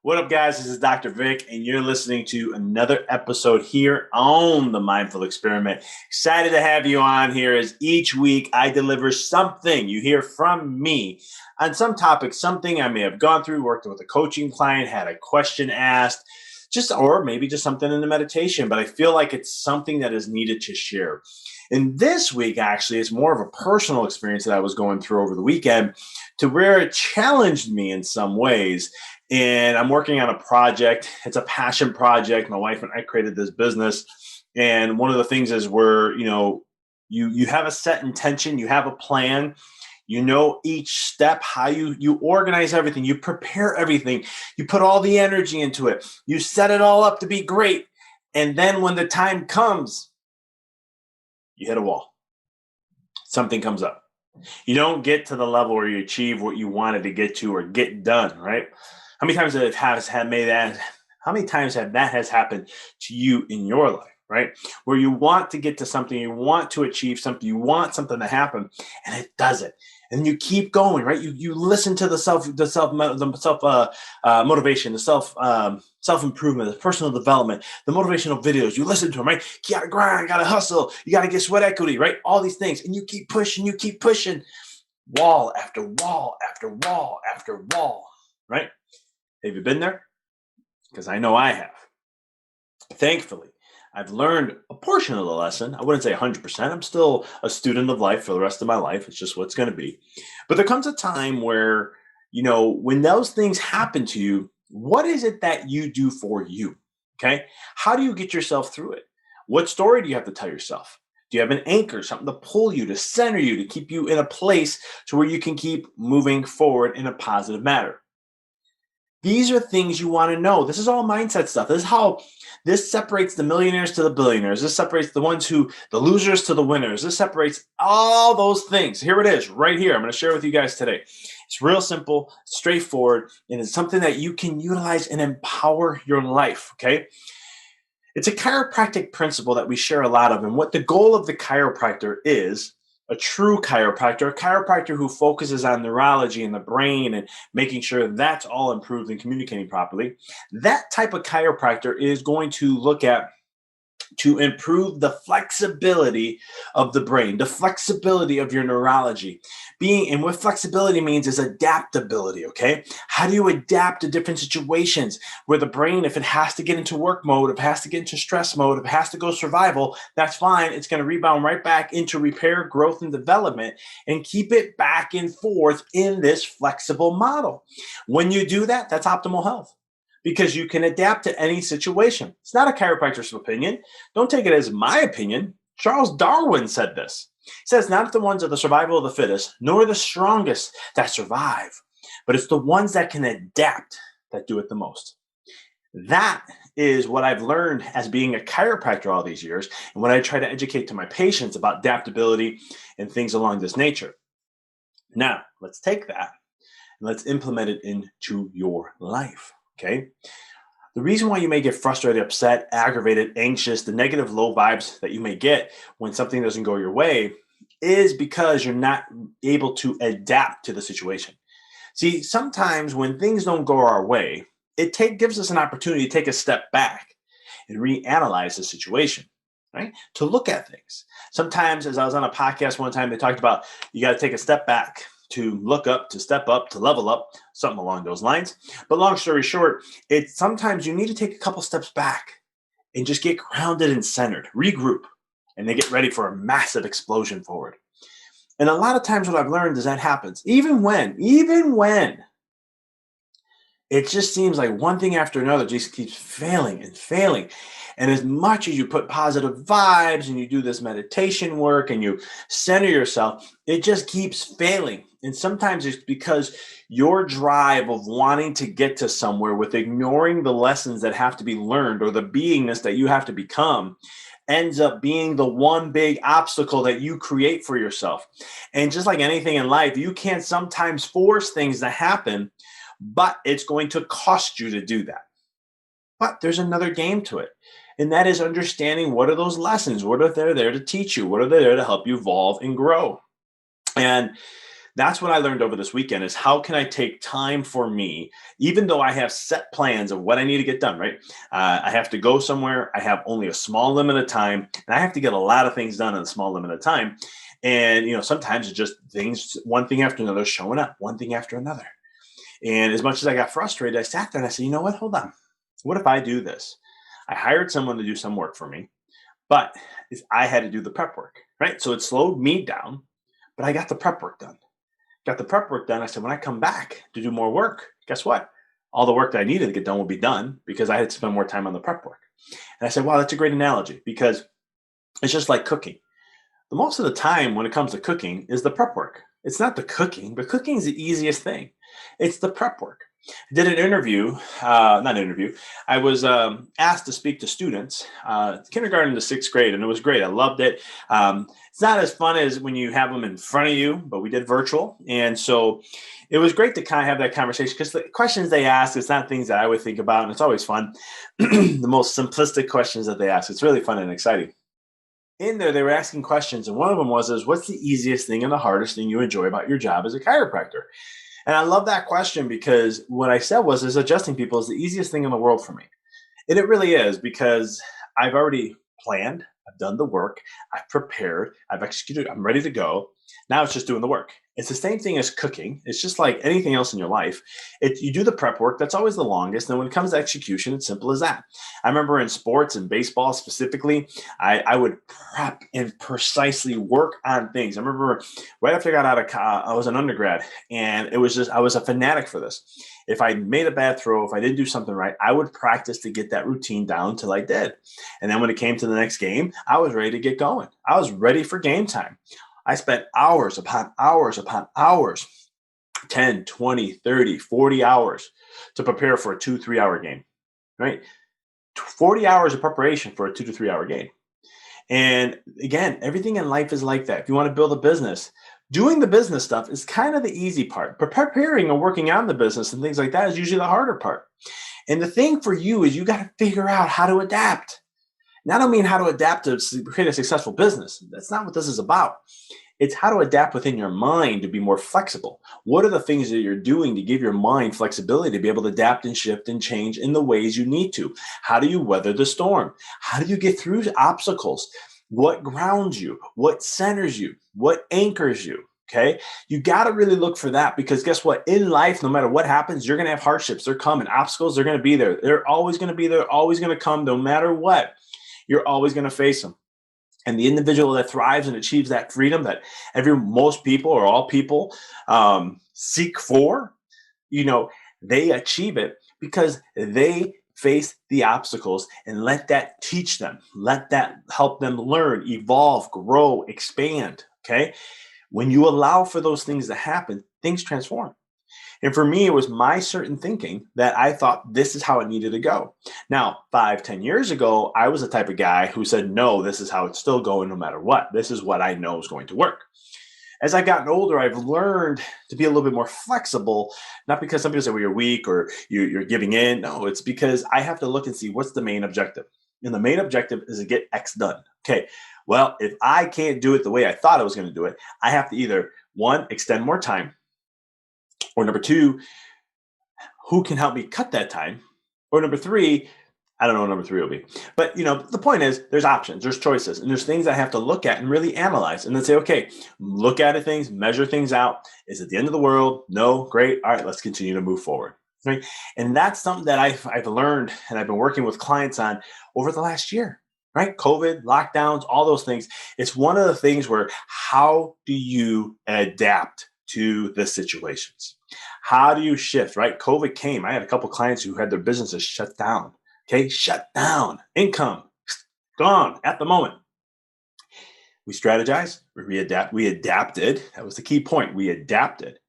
What up, guys? This is Dr. Vic, and you're listening to another episode here on the Mindful Experiment. Excited to have you on here as each week I deliver something you hear from me on some topic, something I may have gone through, worked with a coaching client, had a question asked, or maybe just something in the meditation, but I feel like it's something that is needed to share. And this week, actually, it's more of a personal experience that I was going through over the weekend to where it challenged me in some ways. And I'm working on a project. It's a passion project. My wife and I created this business. And one of the things is where, you have a set intention, you have a plan, you know each step, how you organize everything, you prepare everything, you put all the energy into it, you set it all up to be great. And then when the time comes, you hit a wall. Something comes up. You don't get to the level where you achieve what you wanted to get to or get done, right? How many times how many times have that has happened to you in your life, right? Where you want to get to something, you want to achieve something, you want something to happen, and it doesn't. And you keep going, right? You listen to the self motivation, the self improvement, the personal development, the motivational videos. You listen to them, right? You gotta grind, you gotta hustle, you gotta get sweat equity, right? All these things, and you keep pushing, wall after wall after wall after wall, right? Have you been there? Because I know I have. Thankfully, I've learned a portion of the lesson. I wouldn't say 100%. I'm still a student of life for the rest of my life. It's just what's going to be. But there comes a time where, when those things happen to you, what is it that you do for you? Okay. How do you get yourself through it? What story do you have to tell yourself? Do you have an anchor, something to pull you, to center you, to keep you in a place to where you can keep moving forward in a positive manner? These are things you want to know. This is all mindset stuff. This separates the millionaires to the billionaires. This separates the losers to the winners. This separates all those things. Here it is, right here. I'm going to share with you guys today. It's real simple, straightforward, and it's something that you can utilize and empower your life, okay? It's a chiropractic principle that we share a lot of, and what the goal of the chiropractor is, a true chiropractor, a chiropractor who focuses on neurology and the brain and making sure that's all improved and communicating properly. That type of chiropractor is going to look at to improve the flexibility of the brain, the flexibility of your neurology. And what flexibility means is adaptability, okay? How do you adapt to different situations where the brain, if it has to get into work mode, if it has to get into stress mode, if it has to go survival, that's fine. It's going to rebound right back into repair, growth, and development and keep it back and forth in this flexible model. When you do that, that's optimal health, because you can adapt to any situation. It's not a chiropractor's opinion. Don't take it as my opinion. Charles Darwin said this. He says, not the ones of the survival of the fittest, nor the strongest that survive, but it's the ones that can adapt that do it the most. That is what I've learned as being a chiropractor all these years, and when I try to educate to my patients about adaptability and things along this nature. Now, let's take that and let's implement it into your life. Okay. The reason why you may get frustrated, upset, aggravated, anxious, the negative low vibes that you may get when something doesn't go your way is because you're not able to adapt to the situation. See, sometimes when things don't go our way, it gives us an opportunity to take a step back and reanalyze the situation, right? To look at things. Sometimes, as I was on a podcast one time, they talked about you got to take a step back to look up, to step up, to level up, something along those lines. But long story short, it's sometimes you need to take a couple steps back and just get grounded and centered, regroup, and then get ready for a massive explosion forward. And a lot of times what I've learned is that happens, even when it just seems like one thing after another just keeps failing and failing. And as much as you put positive vibes and you do this meditation work and you center yourself, it just keeps failing. And sometimes it's because your drive of wanting to get to somewhere with ignoring the lessons that have to be learned or the beingness that you have to become ends up being the one big obstacle that you create for yourself. And just like anything in life, you can sometimes force things to happen, but it's going to cost you to do that. But there's another game to it. And that is understanding what are those lessons? What are they there to teach you? What are they there to help you evolve and grow? And That's what I learned over this weekend is how can I take time for me, even though I have set plans of what I need to get done, right? I have to go somewhere. I have only a small limit of time and I have to get a lot of things done in a small limit of time. And, sometimes it's just things, one thing after another showing up, one thing after another. And as much as I got frustrated, I sat there and I said, you know what? Hold on. What if I do this? I hired someone to do some work for me, but I had to do the prep work, right? So it slowed me down, but I got the prep work done. Got the prep work done. I said, when I come back to do more work, guess what? All the work that I needed to get done will be done because I had to spend more time on the prep work. And I said, wow, that's a great analogy because it's just like cooking. The most of the time when it comes to cooking is the prep work. It's not the cooking, but cooking is the easiest thing. It's the prep work. I did an interview, not an interview. I was asked to speak to students, kindergarten to sixth grade, and it was great. I loved it. It's not as fun as when you have them in front of you, but we did virtual. And so it was great to kind of have that conversation because the questions they ask, it's not things that I would think about, and it's always fun. The most simplistic questions that they ask, it's really fun and exciting. In there, they were asking questions, and one of them was, what's the easiest thing and the hardest thing you enjoy about your job as a chiropractor? And I love that question because what I said is adjusting people is the easiest thing in the world for me. And it really is because I've already planned, I've done the work, I've prepared, I've executed, I'm ready to go. Now it's just doing the work. It's the same thing as cooking. It's just like anything else in your life. You do the prep work, that's always the longest. And when it comes to execution, it's simple as that. I remember in sports and baseball specifically, I would prep and precisely work on things. I remember right after I got out of I was an undergrad, and it was just, I was a fanatic for this. If I made a bad throw, if I didn't do something right, I would practice to get that routine down till I did. And then when it came to the next game, I was ready to get going. I was ready for game time. I spent hours upon hours upon hours, 10, 20, 30, 40 hours to prepare for a 2-3 hour game, right? 40 hours of preparation for a 2 to 3 hour game. And again, everything in life is like that. If you want to build a business, doing the business stuff is kind of the easy part, but preparing and working on the business and things like that is usually the harder part. And the thing for you is you got to figure out how to adapt. And I don't mean how to adapt to create a successful business. That's not what this is about. It's how to adapt within your mind to be more flexible. What are the things that you're doing to give your mind flexibility to be able to adapt and shift and change in the ways you need to? How do you weather the storm? How do you get through obstacles? What grounds you? What centers you? What anchors you? Okay. You got to really look for that because guess what? In life, no matter what happens, you're going to have hardships. They're coming. Obstacles, they're going to be there. They're always going to be there, always going to come no matter what. You're always going to face them. And the individual that thrives and achieves that freedom that most people or all people seek for, they achieve it because they face the obstacles and let that teach them, let that help them learn, evolve, grow, expand. Okay. When you allow for those things to happen, things transform. And for me, it was my certain thinking that I thought this is how it needed to go. Now, 5-10 years ago, I was the type of guy who said, no, this is how it's still going no matter what. This is what I know is going to work. As I've gotten older, I've learned to be a little bit more flexible, not because some people say, well, you're weak or you're giving in. No, it's because I have to look and see what's the main objective. And the main objective is to get X done. Okay, well, if I can't do it the way I thought I was going to do it, I have to either, one, extend more time, or number two, who can help me cut that time? Or number three, I don't know what number three will be. But the point is there's options, there's choices, and there's things I have to look at and really analyze and then say, okay, look at things, measure things out. Is it the end of the world? No, great. All right, let's continue to move forward. Right. And that's something that I've learned and I've been working with clients on over the last year. Right? COVID, lockdowns, all those things. It's one of the things where how do you adapt to the situations? How do you shift, right? COVID came. I had a couple of clients who had their businesses shut down. Okay, shut down. Income gone at the moment. We strategized, we adapted. That was the key point. We adapted.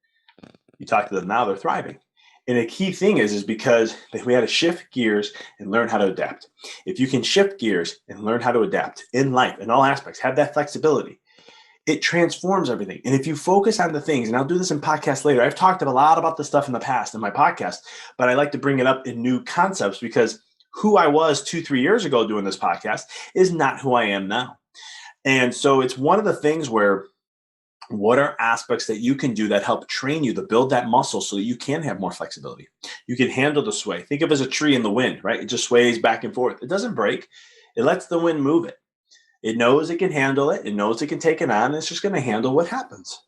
You talk to them now, they're thriving. And the key thing is because we had to shift gears and learn how to adapt. If you can shift gears and learn how to adapt in life, in all aspects, have that flexibility, it transforms everything. And if you focus on the things, and I'll do this in podcasts later, I've talked a lot about this stuff in the past in my podcast, but I like to bring it up in new concepts because who I was 2-3 years ago doing this podcast is not who I am now. And so it's one of the things where What are aspects that you can do that help train you to build that muscle so that you can have more flexibility? You can handle the sway. Think of it as a tree in the wind, right? It just sways back and forth. It doesn't break. It lets the wind move it. It knows it can handle it. It knows it can take it on. And it's just going to handle what happens.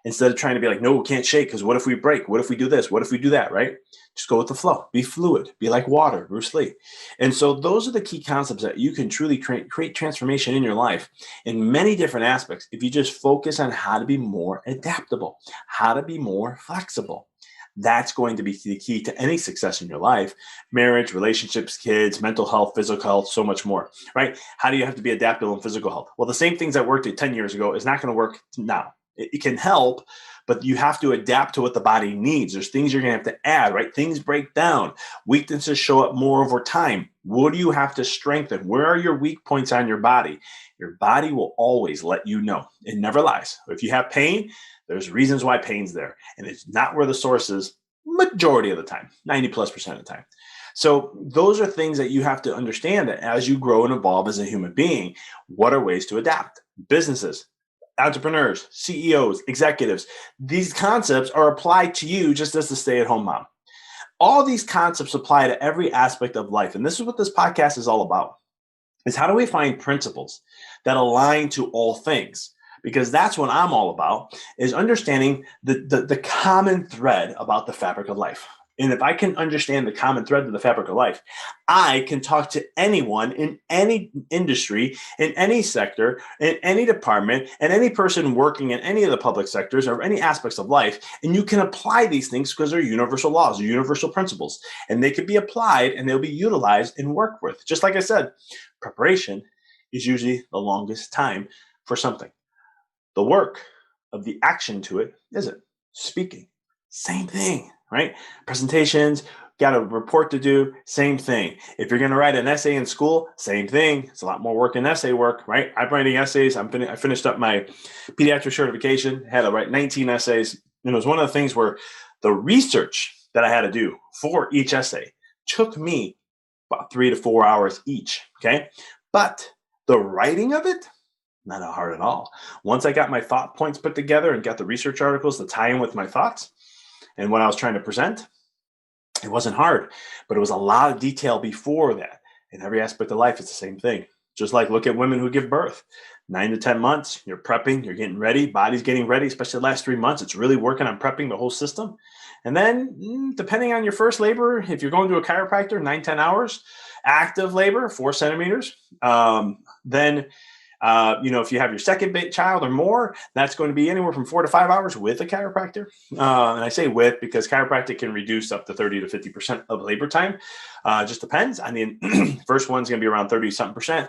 Instead of trying to be like, no, we can't shake because what if we break? What if we do this? What if we do that, right? Just go with the flow. Be fluid. Be like water, Bruce Lee. And so those are the key concepts that you can truly create transformation in your life in many different aspects if you just focus on how to be more adaptable, how to be more flexible. That's going to be the key to any success in your life: marriage, relationships, kids, mental health, physical health, so much more, right? How do you have to be adaptable in physical health? Well, the same things that worked 10 years ago is not going to work now. It can help, but you have to adapt to what the body needs. There's things you're going to have to add, right? Things break down. Weaknesses show up more over time. What do you have to strengthen? Where are your weak points on your body? Your body will always let you know. It never lies. If you have pain, there's reasons why pain's there. And it's not where the source is majority of the time, 90+% of the time. So those are things that you have to understand, that as you grow and evolve as a human being, what are ways to adapt? Businesses, entrepreneurs, CEOs, executives, these concepts are applied to you just as the stay-at-home mom. All these concepts apply to every aspect of life. And this is what this podcast is all about, is how do we find principles that align to all things? Because that's what I'm all about, is understanding the common thread about the fabric of life. And if I can understand the common thread of the fabric of life, I can talk to anyone in any industry, in any sector, in any department, and any person working in any of the public sectors or any aspects of life. And you can apply these things because they're universal laws, they're universal principles, and they can be applied and they'll be utilized and worked with. Just like I said, preparation is usually the longest time for something. The work of the action to it isn't. Speaking, same thing, right? Presentations, got a report to do, same thing. If you're going to write an essay in school, same thing. It's a lot more work than essay work, right? I'm writing essays. I finished up my pediatric certification, had to write 19 essays. And it was one of the things where the research that I had to do for each essay took me about 3 to 4 hours each, okay? But the writing of it, not hard at all. Once I got my thought points put together and got the research articles to tie in with my thoughts and what I was trying to present, it wasn't hard, but it was a lot of detail before that. In every aspect of life, it's the same thing. Just like look at women who give birth. 9 to 10 months, you're prepping, you're getting ready, body's getting ready, especially the last 3 months. It's really working on prepping the whole system. And then depending on your first labor, if you're going to a chiropractor, 9-10 hours, active labor, 4 centimeters, then if you have your second child or more, that's going to be anywhere from 4 to 5 hours with a chiropractor. And I say with because chiropractic can reduce up to 30 to 50% of labor time. Just depends. I mean, first one's going to be around 30 something percent.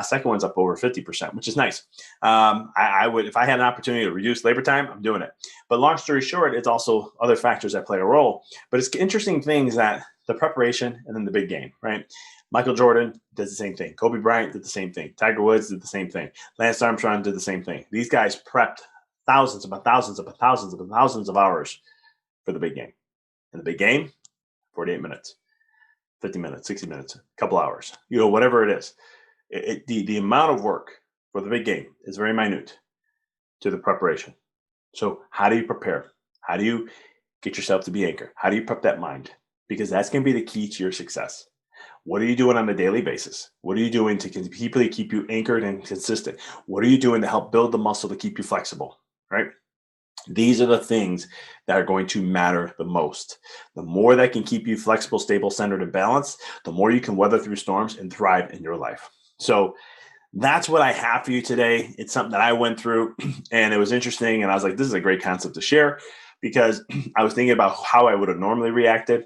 Second one's up over 50%, which is nice. I would, if I had an opportunity to reduce labor time, I'm doing it. But long story short, it's also other factors that play a role. But it's interesting things that the preparation and then the big game, right? Michael Jordan did the same thing. Kobe Bryant did the same thing. Tiger Woods did the same thing. Lance Armstrong did the same thing. These guys prepped thousands upon thousands upon thousands upon thousands of hours for the big game. And the big game, 48 minutes, 50 minutes, 60 minutes, a couple hours, whatever it is. The amount of work for the big game is very minute to the preparation. So how do you prepare? How do you get yourself to be anchored? How do you prep that mind? Because that's going to be the key to your success. What are you doing on a daily basis? What are you doing to keep you anchored and consistent? What are you doing to help build the muscle to keep you flexible, right? These are the things that are going to matter the most. The more that can keep you flexible, stable, centered, and balanced, the more you can weather through storms and thrive in your life. So that's what I have for you today. It's something that I went through and it was interesting. And I was like, this is a great concept to share because I was thinking about how I would have normally reacted.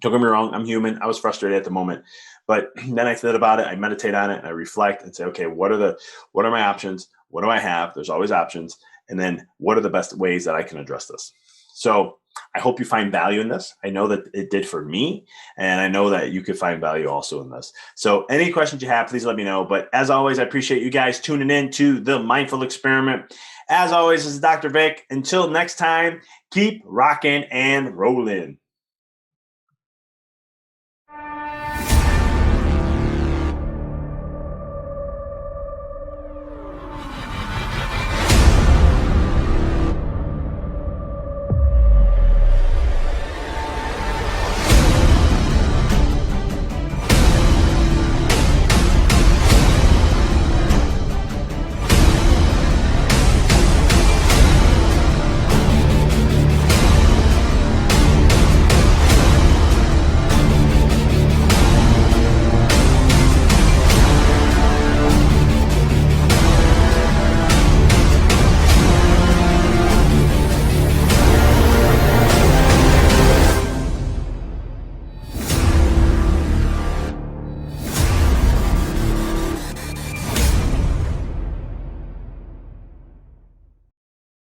Don't get me wrong, I'm human. I was frustrated at the moment. But then I thought about it, I meditate on it, and I reflect and say, okay, what are my options? What do I have? There's always options. And then what are the best ways that I can address this? So I hope you find value in this. I know that it did for me, and I know that you could find value also in this. So any questions you have, please let me know. But as always, I appreciate you guys tuning in to the Mindful Experiment. As always, this is Dr. Vic. Until next time, keep rocking and rolling.